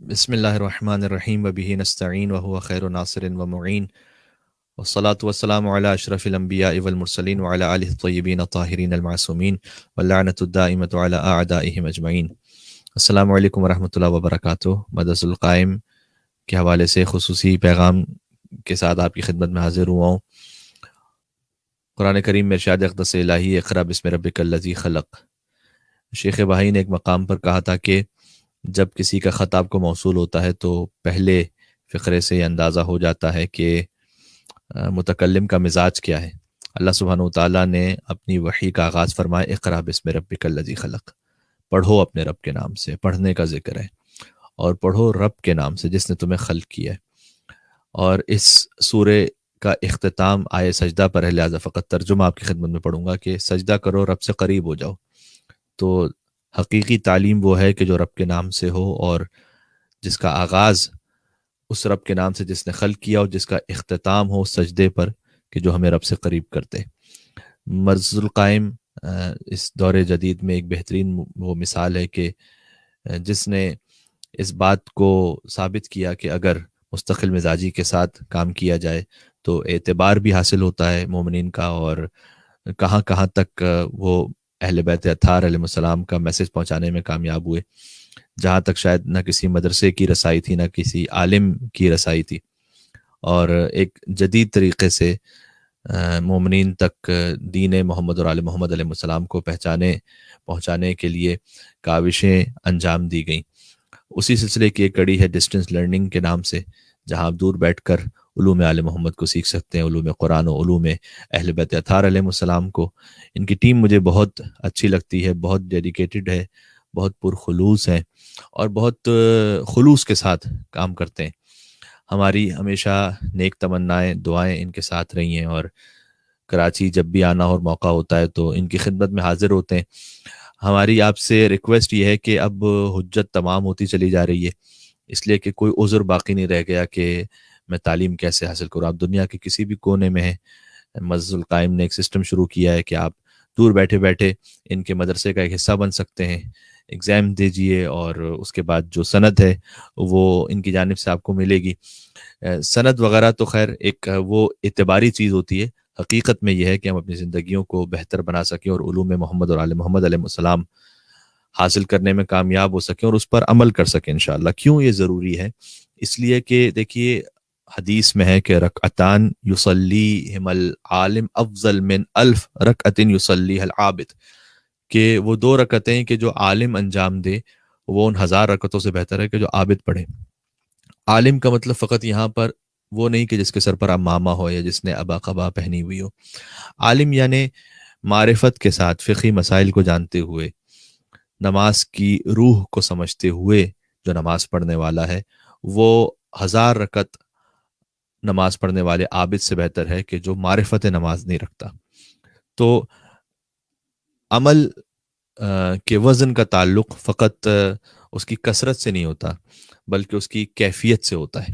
بسم اللہ الرحمن الرحیم وبہ نستعین وهو خیر ناصر ومعین والصلاة والسلام علی اشرف الانبیاء والمرسلین وعلی آلہ الطیبین الطاہرین المعصومین واللعنۃ الدائمۃ علی اعدائہم اجمعین۔ السلام علیکم ورحمۃ اللہ وبرکاتہ۔ مدرسۃ القائم کے حوالے سے خصوصی پیغام کے ساتھ آپ کی خدمت میں حاضر ہوا ہوں۔ قرآن کریم میں ارشاد اقدس الہی اقرأ بسم ربک الذی خلق۔ شیخ بہائی نے ایک مقام پر کہا تھا کہ جب کسی کا خط آپ کو موصول ہوتا ہے تو پہلے فقرے سے یہ اندازہ ہو جاتا ہے کہ متکلم کا مزاج کیا ہے۔ اللہ سبحانہ وتعالیٰ نے اپنی وحی کا آغاز فرمایا اقرأ بسم ربک الذی خلق، پڑھو اپنے رب کے نام سے، پڑھنے کا ذکر ہے، اور پڑھو رب کے نام سے جس نے تمہیں خلق کیا ہے۔ اور اس سورے کا اختتام آیے سجدہ پر ہے، لہٰذا فقط ترجمہ آپ کی خدمت میں پڑھوں گا کہ سجدہ کرو، رب سے قریب ہو جاؤ۔ تو حقیقی تعلیم وہ ہے کہ جو رب کے نام سے ہو، اور جس کا آغاز اس رب کے نام سے جس نے خلق کیا، اور جس کا اختتام ہو سجدے پر کہ جو ہمیں رب سے قریب کرتے۔ مدرسۃ القائم اس دور جدید میں ایک بہترین وہ مثال ہے کہ جس نے اس بات کو ثابت کیا کہ اگر مستقل مزاجی کے ساتھ کام کیا جائے تو اعتبار بھی حاصل ہوتا ہے مومنین کا، اور کہاں کہاں تک وہ اہل بیت اطہار علیہ السلام کا میسج پہنچانے میں کامیاب ہوئے، جہاں تک شاید نہ کسی مدرسے کی رسائی تھی، نہ کسی عالم کی رسائی تھی، اور ایک جدید طریقے سے مومنین تک دین محمد اور آل محمد علیہ السلام کو پہنچانے کے لیے کاوشیں انجام دی گئیں۔ اسی سلسلے کی ایک کڑی ہے ڈسٹنس لرننگ کے نام سے، جہاں آپ دور بیٹھ کر علوم آل محمد کو سیکھ سکتے ہیں، علوم قرآن و علوم اہل بیت اطہار علیہ السلام کو۔ ان کی ٹیم مجھے بہت اچھی لگتی ہے، بہت ڈیڈیکیٹڈ ہے، بہت پرخلوص ہے، اور بہت خلوص کے ساتھ کام کرتے ہیں۔ ہماری ہمیشہ نیک تمنائیں، دعائیں ان کے ساتھ رہی ہیں، اور کراچی جب بھی آنا اور موقع ہوتا ہے تو ان کی خدمت میں حاضر ہوتے ہیں۔ ہماری آپ سے ریکویسٹ یہ ہے کہ اب حجت تمام ہوتی چلی جا رہی ہے، اس لیے کہ کوئی عذر باقی نہیں رہ گیا کہ میں تعلیم کیسے حاصل کروں۔ آپ دنیا کے کسی بھی کونے میں ہیں، مدرسۃ القائم نے ایک سسٹم شروع کیا ہے کہ آپ دور بیٹھے بیٹھے ان کے مدرسے کا ایک حصہ بن سکتے ہیں، ایگزام دیجئے، اور اس کے بعد جو سند ہے وہ ان کی جانب سے آپ کو ملے گی۔ سند وغیرہ تو خیر ایک وہ اعتباری چیز ہوتی ہے، حقیقت میں یہ ہے کہ ہم اپنی زندگیوں کو بہتر بنا سکیں اور علوم محمد اور آل محمد علیہ السلام حاصل کرنے میں کامیاب ہو سکیں اور اس پر عمل کر سکیں انشاءاللہ۔ کیوں یہ ضروری ہے؟ اس لیے کہ دیکھیے حدیث میں ہے کہ رکعتان یصلیہم العالم افضل من 1000 رکعت یصلیھا العابد، کہ وہ 2 رکعتیں کہ جو عالم انجام دے وہ ان 1000 رکعتوں سے بہتر ہے کہ جو عابد پڑھے۔ عالم کا مطلب فقط یہاں پر وہ نہیں کہ جس کے سر پر امامہ ہو یا جس نے ابا قبا پہنی ہوئی ہو۔ عالم یعنی معرفت کے ساتھ فقہی مسائل کو جانتے ہوئے، نماز کی روح کو سمجھتے ہوئے جو نماز پڑھنے والا ہے، وہ 1000 رکعت نماز پڑھنے والے عابد سے بہتر ہے کہ جو معرفت نماز نہیں رکھتا۔ تو عمل کے وزن کا تعلق فقط اس کی کثرت سے نہیں ہوتا بلکہ اس کی کیفیت سے ہوتا ہے۔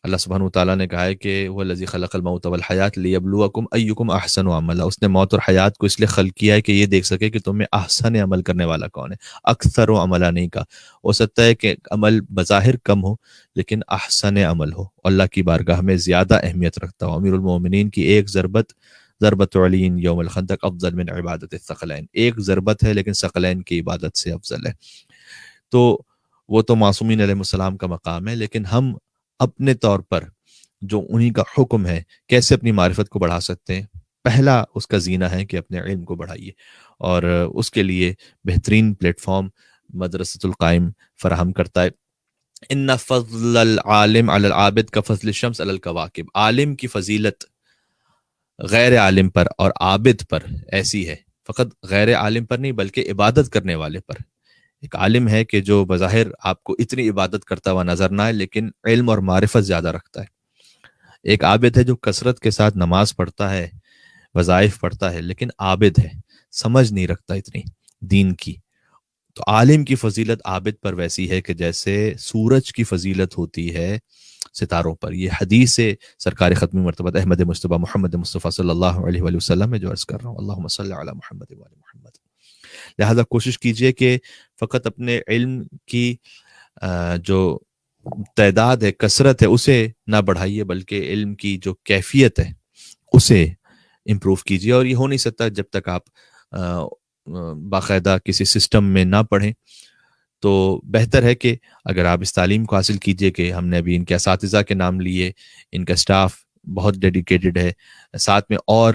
اللہ سبحانہ وتعالیٰ نے کہا ہے کہ وہ الذی خلق الموت والحیات لیبلوکم ایکم احسن عملا، اس نے موت اور حیات کو اس لیے خلق کیا ہے کہ یہ دیکھ سکے کہ تم میں احسن عمل کرنے والا کون ہے۔ اکثر و عملہ نہیں کہا، ہو سکتا ہے کہ عمل بظاہر کم ہو لیکن احسن عمل ہو، اللہ کی بارگاہ میں زیادہ اہمیت رکھتا ہو۔ امیر المومنین کی ایک ضربت علین یوم الخندق افضل من عبادت الثقلین، ایک ضربت ہے لیکن ثقلین کی عبادت سے افضل ہے۔ تو وہ تو معصومین علیہ السلام کا مقام ہے، لیکن ہم اپنے طور پر جو انہی کا حکم ہے کیسے اپنی معرفت کو بڑھا سکتے ہیں؟ پہلا اس کا زینہ ہے کہ اپنے علم کو بڑھائیے، اور اس کے لیے بہترین پلیٹ فارم مدرسۃ القائم فراہم کرتا ہے۔ ان فضل العالم علی العابد کا فضل الشمس علی الکواکب، عالم کی فضیلت غیر عالم پر اور عابد پر ایسی ہے، فقط غیر عالم پر نہیں بلکہ عبادت کرنے والے پر۔ ایک عالم ہے کہ جو بظاہر آپ کو اتنی عبادت کرتا ہوا نظر نہ آئے لیکن علم اور معرفت زیادہ رکھتا ہے۔ ایک عابد ہے جو کثرت کے ساتھ نماز پڑھتا ہے، وظائف پڑھتا ہے، لیکن عابد ہے، سمجھ نہیں رکھتا اتنی دین کی۔ تو عالم کی فضیلت عابد پر ویسی ہے کہ جیسے سورج کی فضیلت ہوتی ہے ستاروں پر۔ یہ حدیث ہے سرکار ختمی مرتبہ احمد مصطفیٰ محمد مصطفیٰ صلی اللہ علیہ وآلہ وسلم میں جو عرض کر رہا ہوں، اللہم صلی علی محمد وآل محمد۔ لہذا کوشش کیجئے کہ فقط اپنے علم کی جو تعداد ہے، کثرت ہے، اسے نہ بڑھائیے، بلکہ علم کی جو کیفیت ہے اسے امپروو کیجیے. اور یہ ہو نہیں سکتا جب تک آپ باقاعدہ کسی سسٹم میں نہ پڑھیں. تو بہتر ہے کہ اگر آپ اس تعلیم کو حاصل کیجئے کہ ہم نے ابھی ان کے اساتذہ کے نام لیے، ان کا سٹاف بہت ڈیڈیکیٹڈ ہے، ساتھ میں اور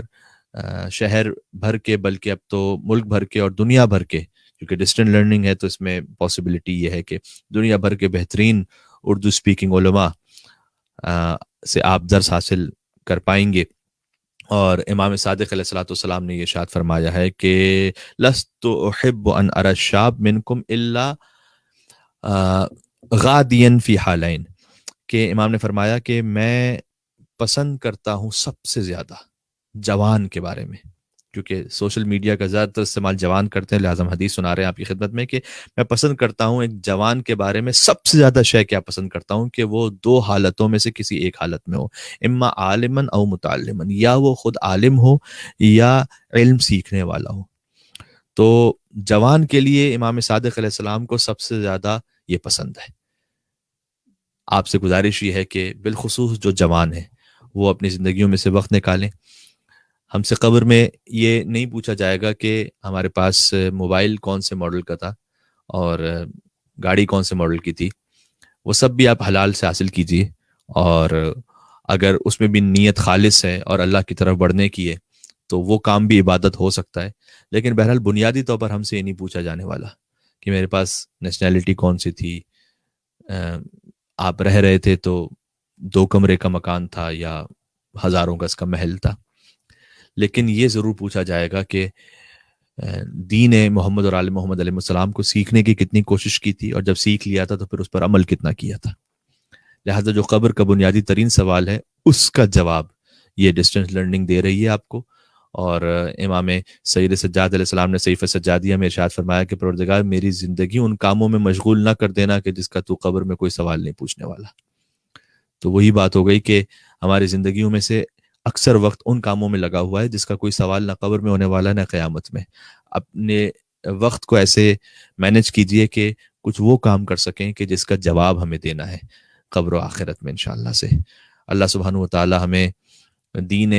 شہر بھر کے، بلکہ اب تو ملک بھر کے اور دنیا بھر کے، کیونکہ ڈسٹنٹ لرننگ ہے تو اس میں پاسبلٹی یہ ہے کہ دنیا بھر کے بہترین اردو سپیکنگ علماء سے آپ درس حاصل کر پائیں گے. اور امام صادق علیہ الصلوۃ والسلام نے یہ ارشاد فرمایا ہے کہ لست احب ان ارى الشاب منکم الا غادین فی حالین، کہ امام نے فرمایا کہ میں پسند کرتا ہوں سب سے زیادہ جوان کے بارے میں، کیونکہ سوشل میڈیا کا زیادہ تر استعمال جوان کرتے ہیں، لہٰذا ہم حدیث سنا رہے ہیں آپ کی خدمت میں کہ میں پسند کرتا ہوں ایک جوان کے بارے میں سب سے زیادہ شے کیا پسند کرتا ہوں کہ وہ دو حالتوں میں سے کسی ایک حالت میں ہو، اما عالمن او متعلمن، یا وہ خود عالم ہو یا علم سیکھنے والا ہو. تو جوان کے لیے امام صادق علیہ السلام کو سب سے زیادہ یہ پسند ہے. آپ سے گزارش یہ ہے کہ بالخصوص جو جوان ہیں وہ اپنی زندگیوں میں سے وقت نکالیں. ہم سے قبر میں یہ نہیں پوچھا جائے گا کہ ہمارے پاس موبائل کون سے ماڈل کا تھا اور گاڑی کون سے ماڈل کی تھی. وہ سب بھی آپ حلال سے حاصل کیجیے، اور اگر اس میں بھی نیت خالص ہے اور اللہ کی طرف بڑھنے کی ہے تو وہ کام بھی عبادت ہو سکتا ہے. لیکن بہرحال بنیادی طور پر ہم سے یہ نہیں پوچھا جانے والا کہ میرے پاس نیشنلٹی کون سی تھی، آپ رہ رہے تھے تو 2 کمرے کا مکان تھا یا ہزاروں گز کا محل تھا. لیکن یہ ضرور پوچھا جائے گا کہ دین محمد اور آل محمد علیہ السلام کو سیکھنے کی کتنی کوشش کی تھی، اور جب سیکھ لیا تھا تو پھر اس پر عمل کتنا کیا تھا. لہذا جو قبر کا بنیادی ترین سوال ہے اس کا جواب یہ ڈسٹنس لرننگ دے رہی ہے آپ کو. اور امام سید سجاد علیہ السلام نے صحیفہ سجادیہ میں ارشاد فرمایا کہ پروردگار میری زندگی ان کاموں میں مشغول نہ کر دینا کہ جس کا تو قبر میں کوئی سوال نہیں پوچھنے والا. تو وہی بات ہو گئی کہ ہماری زندگیوں میں سے اکثر وقت ان کاموں میں لگا ہوا ہے جس کا کوئی سوال نہ قبر میں ہونے والا نہ قیامت میں. اپنے وقت کو ایسے مینج کیجئے کہ کچھ وہ کام کر سکیں کہ جس کا جواب ہمیں دینا ہے قبر و آخرت میں انشاءاللہ سے. اللہ سبحانہ و تعالی ہمیں دین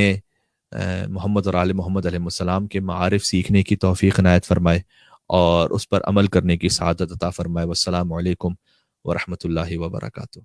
محمد اور آل محمد علیہ السلام کے معارف سیکھنے کی توفیق عنایت فرمائے اور اس پر عمل کرنے کی سعادت عطا فرمائے. والسلام علیکم ورحمۃ اللہ وبرکاتہ.